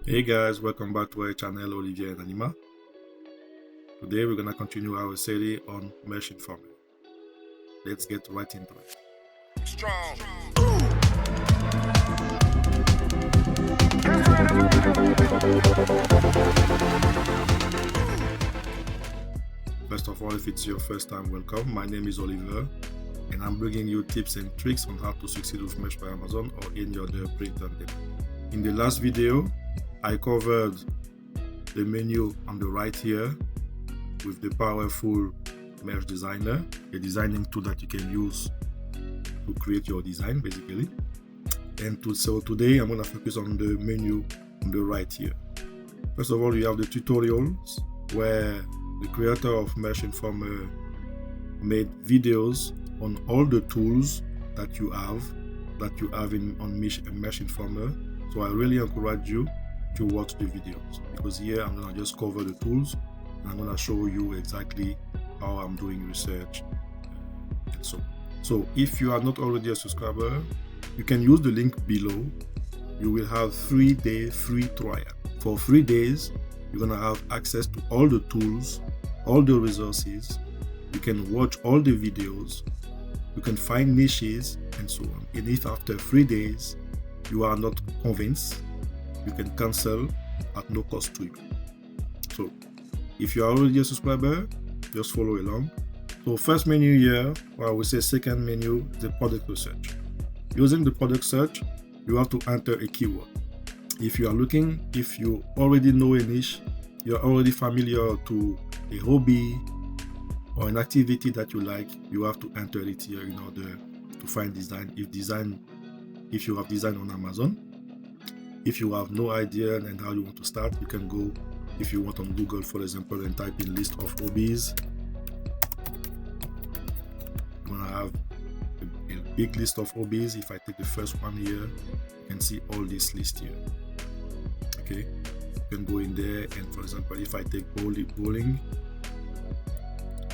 Hey guys, welcome back to our channel Olivier and Alima. Today we're gonna continue our series on mesh informer. Let's get right into it. Strong. First of all, if it's your first time, welcome. My name is Oliver and I'm bringing you tips and tricks on how to succeed with mesh by Amazon or any other print on demand. In the last video, I covered the menu on the right here with the powerful mesh designer, a designing tool that you can use to create your design basically. And so today I'm going to focus on the menu on the right here. First of all, you have the tutorials where the creator of Mesh Informer made videos on all the tools that you have on Mesh Informer. So I really encourage you to watch the videos, because here I'm gonna just cover the tools and I'm gonna show you exactly how I'm doing research and so on. So if you are not already a subscriber, you can use the link below. You will have 3-day free trial. For 3 days, you're gonna have access to all the tools, all the resources. You can watch all the videos, you can find niches and so on. And if after 3 days you are not convinced, you can cancel at no cost to you. So if you are already a subscriber, just follow along. So first menu here, or I would say second menu, the product research. Using the product search, you have to enter a keyword. If you already know a niche, you're already familiar to a hobby or an activity that you like, you have to enter it here in order to find design. If you have design on Amazon. If you have no idea and how you want to start, you can go, if you want, on Google, for example, and type in list of hobbies. I'm gonna have a big list of hobbies. If I take the first one here, you can see all this list here. Okay, you can go in there, and for example, if I take bowling,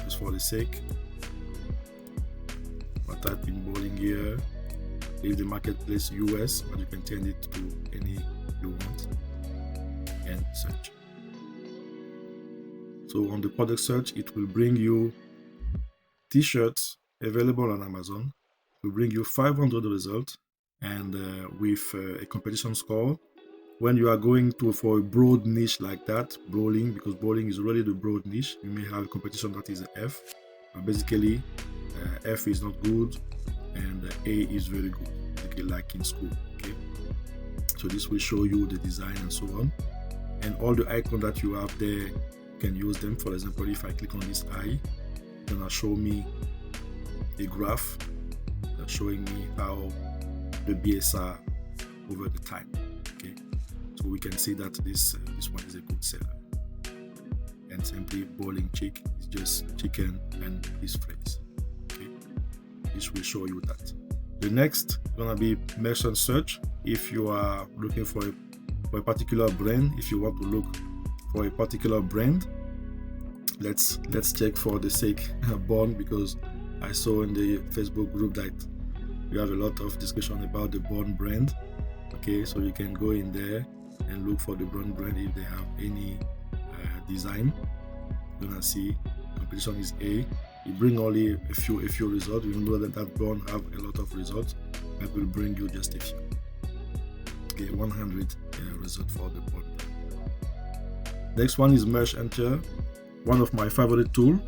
just for the sake, I'll type in bowling here. Leave the marketplace US, but you can turn it to any you want and search. So on the product search, it will bring you t-shirts available on Amazon. It will bring you 500 results, and with a competition score. When you are going for a broad niche like that, bowling, because bowling is really the broad niche, you may have a competition that is an F, but basically F is not good and A is very good, okay, like in school. Okay, so this will show you the design and so on, and all the icons that you have there, you can use them. For example, if I click on this eye, it's gonna show me a graph showing me how the BSR over the time. Okay, so we can see that this one is a good seller, and simply bowling chick is just chicken and this phrase. This will show you that. The next gonna be mesh and search. If you are looking for a particular brand, if you want to look for a particular brand, let's check for the sake Born, because I saw in the Facebook group that we have a lot of discussion about the Born brand. Okay, so you can go in there and look for the Born brand if they have any design. You're gonna see competition is A. You bring only a few results. You know that Born have a lot of results. I will bring you just a few. Okay, 100 results for the Born. Next one is Mesh Enter, one of my favorite tool,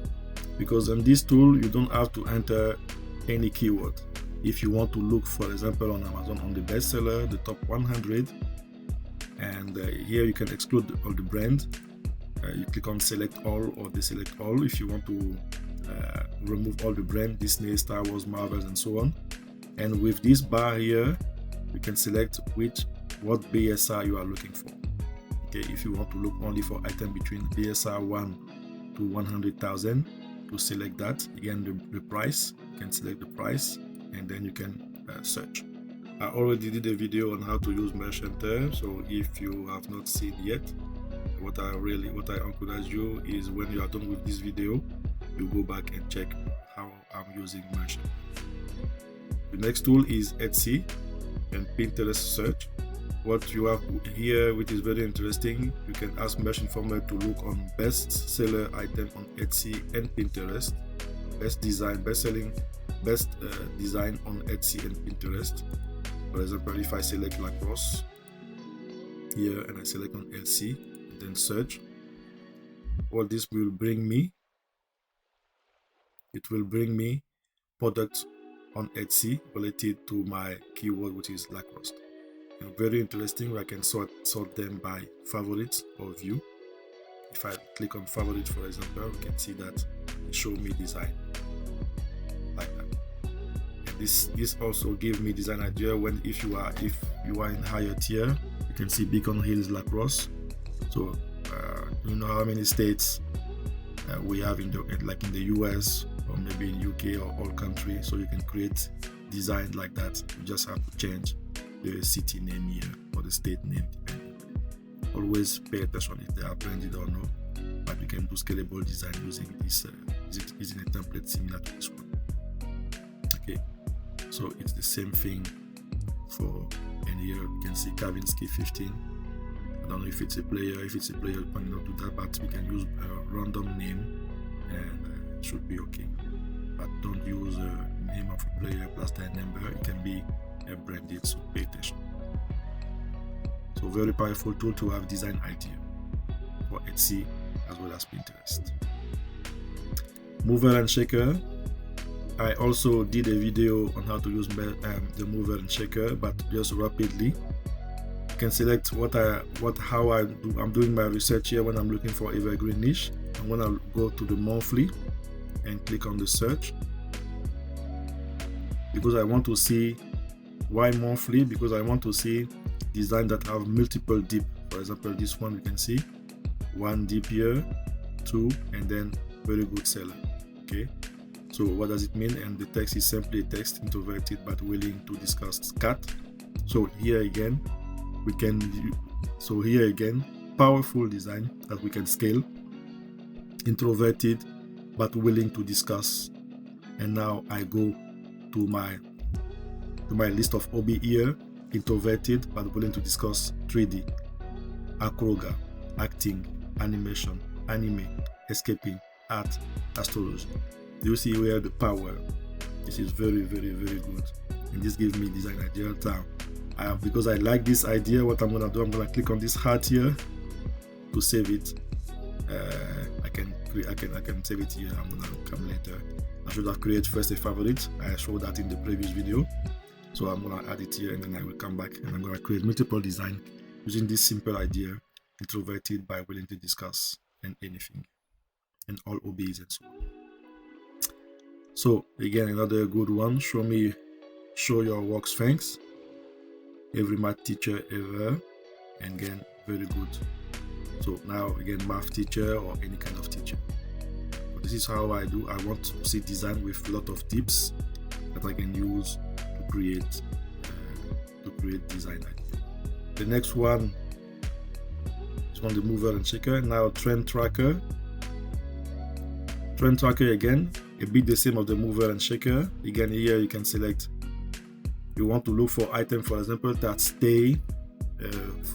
because in this tool you don't have to enter any keyword. If you want to look, for example, on Amazon on the bestseller, the top 100, and here you can exclude all the brand. You click on select all or deselect all if you want to remove all the brand, Disney, Star Wars, Marvel, and so on. And with this bar here, you can select what BSR you are looking for. Okay, if you want to look only for item between BSR 1 to 100,000, to select that. Again, the price, you can select the price, and then you can search. I already did a video on how to use Mesh Enter, so if you have not seen yet, what I encourage you is, when you are done with this video, you go back and check how I'm using Mesh Enter. The next tool is Etsy and Pinterest search. what you have here, which is very interesting, you can ask Merch Informer to look on best seller item on Etsy and Pinterest, best design on Etsy and Pinterest. For example, if I select Lacoste here and I select on Etsy and then search, what this will bring me, it will bring me products on Etsy related to my keyword, which is Lacoste. And very interesting, I can sort them by favorites or view. If I click on favorite, for example, we can see that it show me design like that. And this also give me design idea when if you are in higher tier. You can see Beacon Hills Lacrosse. So you know how many states we have in the US or maybe in UK or all countries. So you can create design like that. You just have to change the city name here or the state name, depending. Always pay attention if they are branded or not, but you can do scalable design using this using a template similar to this one. Okay, so it's the same thing for, and here you can see Kavinsky 15. I don't know if it's a player. If it's a player, you cannot do that, but we can use a random name and it should be okay. But don't use a name of a player plus their number. It can be branded, so pay attention. So very powerful tool to have design idea for Etsy as well as Pinterest. Mover and shaker. I also did a video on how to use the mover and shaker, but just rapidly. You can select I'm doing my research here when I'm looking for evergreen niche. I'm gonna go to the monthly and click on the search because I want to see. Why monthly? Because I want to see design that have multiple dip. For example, this one you can see 1 dip here, 2, and then very good seller. Okay, so what does it mean? And the text is simply a text, introverted but willing to discuss cat. So here again powerful design that we can scale, introverted but willing to discuss. And now I go to my list of hobby here, introverted but willing to discuss 3D, acroga, acting, animation, anime, escaping, art, astrology. Do you see where the power? This is very, very, very good. And this gives me design idea now. Because I like this idea, what I'm gonna do, I'm gonna click on this heart here to save it. I can save it here. I'm gonna come later. I should have created first a favorite. I showed that in the previous video. So I'm going to add it here and then I will come back and I'm going to create multiple design using this simple idea, introverted by willing to discuss and anything and all hobbies and so on. So again, another good one, show your work strengths. Every math teacher ever, and again, very good. So now again, math teacher or any kind of teacher. So this is how I do. I want to see design with a lot of tips that I can use to create design idea. The next one is on the mover and shaker. Now trend tracker. Trend tracker again, a bit the same of the mover and shaker. Again, here you can select. You want to look for items, for example, that stay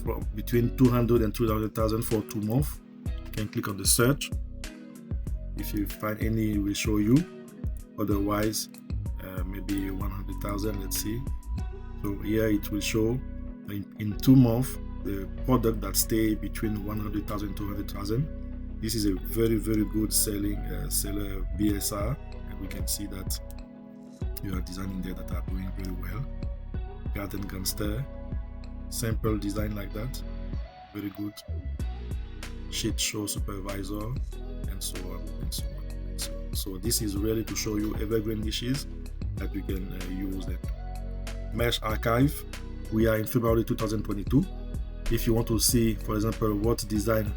from between 200 and 300,000 for 2 months. You can click on the search. If you find any, it will show you. Otherwise, maybe 100,000. Let's see. So here it will show in 2 months the product that stay between 100,000 and 200,000. This is a very, very good seller BSR, and we can see that you are designing there that are doing very well. Garden Gunster, simple design like that, very good. Sheet show supervisor, and so on and so on and so on. So this is really to show you evergreen niches that you can use them. Mesh archive. We are in February 2022. If you want to see, for example, what design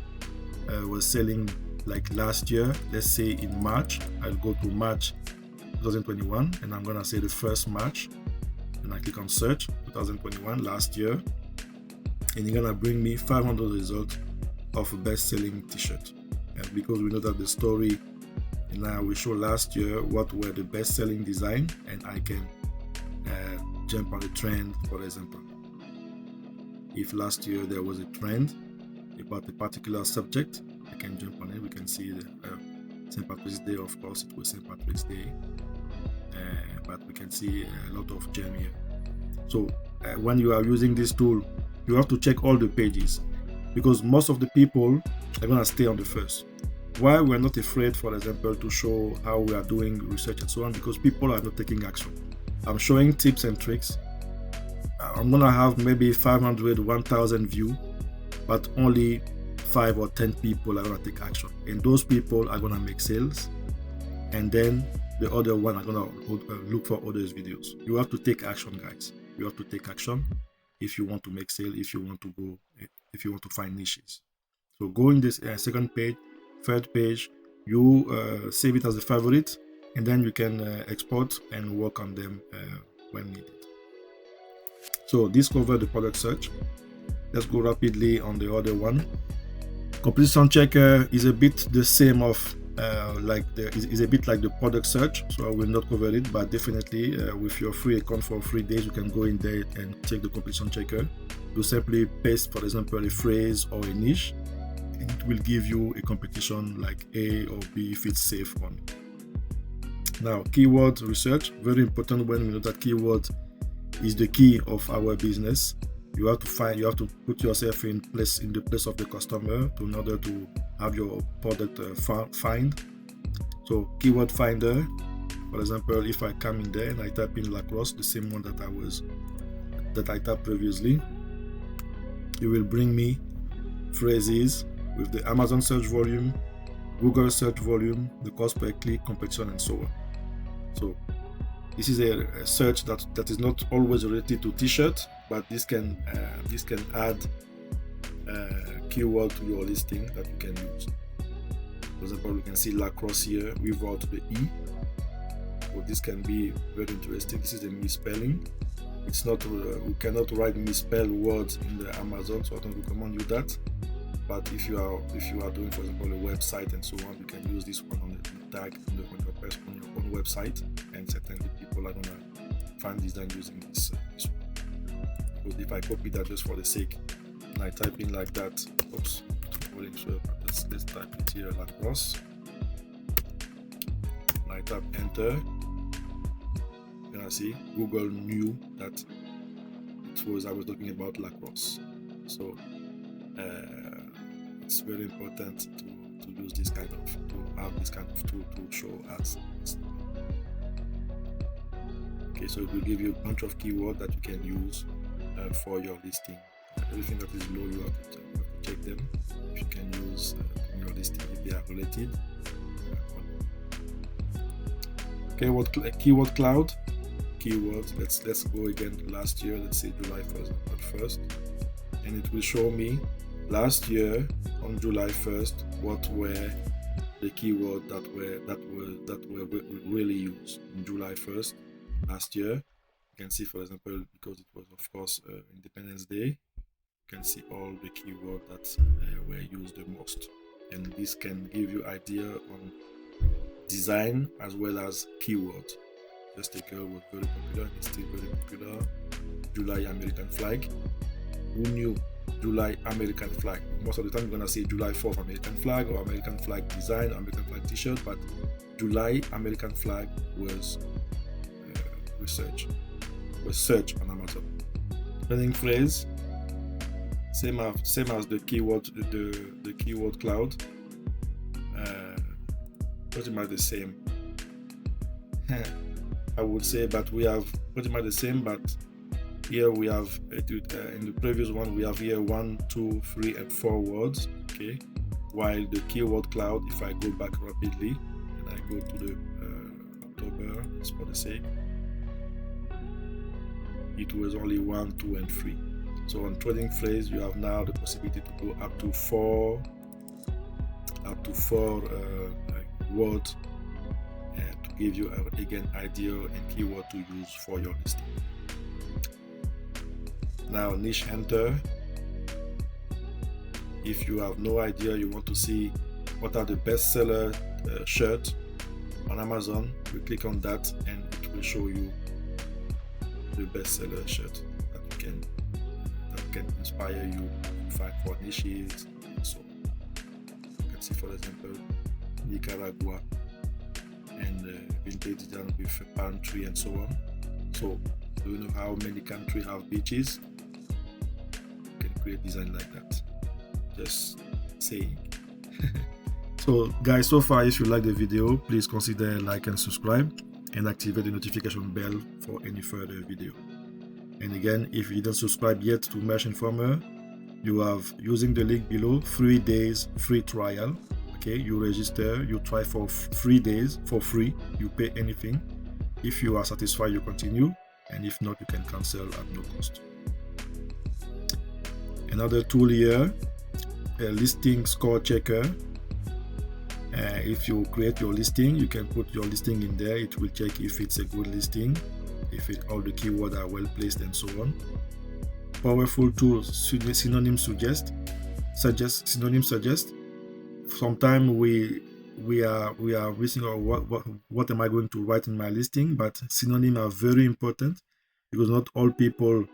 was selling like last year, let's say in March, I'll go to March 2021 and I'm gonna say the first March and I click on search 2021 last year, and you're gonna bring me 500 results of a best-selling t-shirt. And because we know that the story now we show last year what were the best-selling design, and I can jump on the trend, for example. If last year there was a trend about a particular subject, I can jump on it. We can see the St. Patrick's Day, of course, it was St. Patrick's Day, but we can see a lot of gem here. So when you are using this tool, you have to check all the pages, because most of the people are going to stay on the first. Why we're not afraid, for example, to show how we are doing research and so on, because people are not taking action. I'm showing tips and tricks. I'm going to have maybe 500, 1,000 views, but only 5 or 10 people are going to take action. And those people are going to make sales. And then the other one are going to look for others' videos. You have to take action, guys. You have to take action if you want to make sale, if you want to find niches. So go in this second page, third page, you save it as a favorite, and then you can export and work on them when needed. So this covers the product search. Let's go rapidly on the other one. Competition checker is a bit the same of is a bit like the product search, so I will not cover it, but definitely with your free account for 3 days, you can go in there and check the competition checker. You simply paste, for example, a phrase or a niche, and it will give you a competition like A or B if it's safe one. Now, keyword research, very important when we know that keyword is the key of our business. You have to put yourself in the place of the customer in order to have your product find. So keyword finder, for example, if I come in there and I type in lacrosse, the same one that I typed previously, it will bring me phrases with the Amazon search volume, Google search volume, the cost per click, competition, and so on. So this is a search that is not always related to t-shirt, but this can add keyword to your listing that you can use. For example, we can see lacrosse here without the E. So this can be very interesting. This is a misspelling. It's not we cannot write misspelled words in the Amazon, so I don't recommend you that. But if you are doing, for example, a website and so on, you can use this one on the tag on your own website, and certainly people are gonna find this then using this one. Because if I copy that just for the sake, and I type in like that, oops, let's type it here lacrosse, and I tap enter, you're gonna see Google knew that I was talking about lacrosse. So it's very important to use this kind of, to have this kind of tool to show us. Okay, so it will give you a bunch of keywords that you can use for your listing. Everything that is low, you have to check them if you can use in your listing if they are related. Okay, what keyword cloud? Keywords. Let's go again to last year. Let's say July 1st, and it will show me last year on July 1st what were the keywords that were really used on July 1st last year. You can see, for example, because it was of course Independence Day, you can see all the keywords that were used the most, and this can give you idea on design as well as keywords. Just take a was very popular, and it's still very popular. July American flag. Who knew July American flag? Most of the time you're gonna say July 4th American flag, or American flag design, American flag t-shirt, but July American flag was search on Amazon. Trending phrase, same as the keyword, the keyword cloud, pretty much the same. I would say, but we have pretty much the same, but here we have in the previous one we have here 1, 2, 3, and 4 words. Okay, while the keyword cloud, if I go back rapidly and I go to the October, just for the sake, it was only 1, 2, and 3. So on trading phrase, you have now the possibility to go up to four words, and to give you again idea and keyword to use for your listing. Now niche enter. If you have no idea, you want to see what are the bestseller shirt on Amazon, you click on that and it will show you the bestseller shirt that can inspire you to find for niches and so on. You can see, for example, Nicaragua and vintage design with a palm tree and so on. So, do you know how many countries have beaches? You can create design like that. Just saying. So guys, so far, if you like the video, please consider like and subscribe and activate the notification bell for any further video. And again, if you don't subscribe yet to Mesh Informer, you have, using the link below, 3 days free trial. Okay, you register, you try for 3 days for free, you pay anything. If you are satisfied, you continue, and if not, you can cancel at no cost. Another tool here, a listing score checker. If you create your listing, you can put your listing in there. It will check if it's a good listing, if all the keywords are well placed, and so on. Powerful tools, synonym suggest. Sometimes we are missing, or what am I going to write in my listing? But synonyms are very important because not all people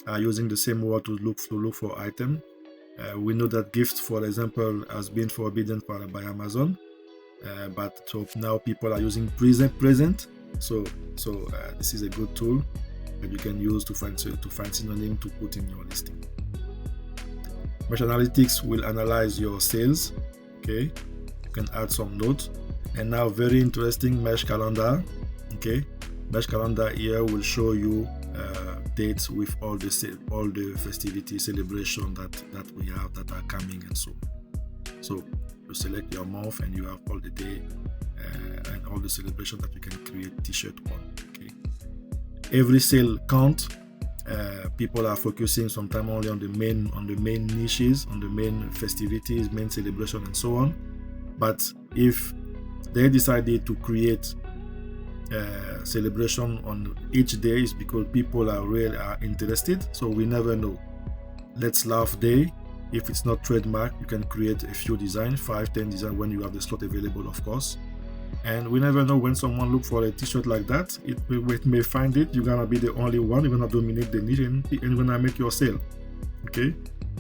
are using the same word to look for item. We know that gift, for example, has been forbidden by Amazon, but so now people are using present. So this is a good tool that you can use to find synonym to put in your listing. Mesh Analytics will analyze your sales. Okay, you can add some notes. And now, very interesting, Mesh Calendar. Okay, Mesh Calendar here will show you dates with all the festivity celebration that we have that are coming and so on. So you select your month and you have all the day and all the celebration that you can create t-shirt on. Okay, every sale count. People are focusing sometimes only on the main niches, on the main festivities, main celebration, and so on. But if they decided to create celebration on each day, is because people are interested. So we never know. Let's Laugh Day. If it's not trademark, you can create a few designs, 5-10 designs when you have the slot available, of course. And we never know, when someone look for a t-shirt like that, it may find it. You're gonna be the only one. You're gonna dominate the niche and you're gonna make your sale. Okay,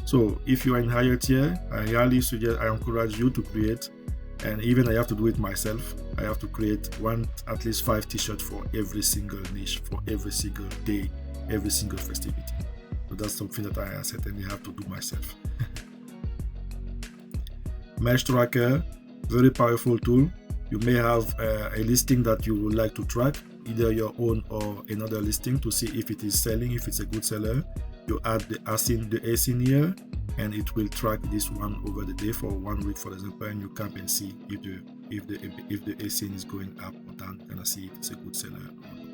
so if you are in higher tier, I encourage you to create. And even I have to do it myself. I have to create at least 5 t-shirts for every single niche, for every single day, every single festivity. So that's something that I certainly have to do myself. Mesh Tracker, very powerful tool. You may have a listing that you would like to track, either your own or another listing, to see if it is selling, if it's a good seller. You add the ASIN here, and it will track this one over the day for 1 week, for example, and you come and see if the ASIN is going up or down. You're gonna see if it's a good seller or not.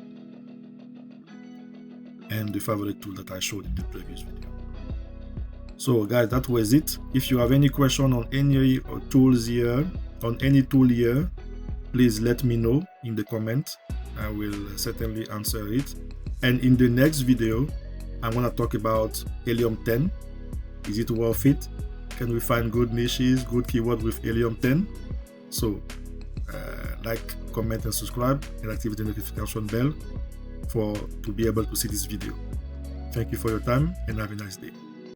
And the favorite tool that I showed in the previous video. So guys, that was it. If you have any question on any tools here, on any tool here, please let me know in the comment. I will certainly answer it. And in the next video, I'm gonna talk about Helium 10. Is it worth it? Can we find good niches, good keyword with Helium 10? So like, comment, and subscribe, and activate the notification bell to be able to see this video. Thank you for your time, and have a nice day.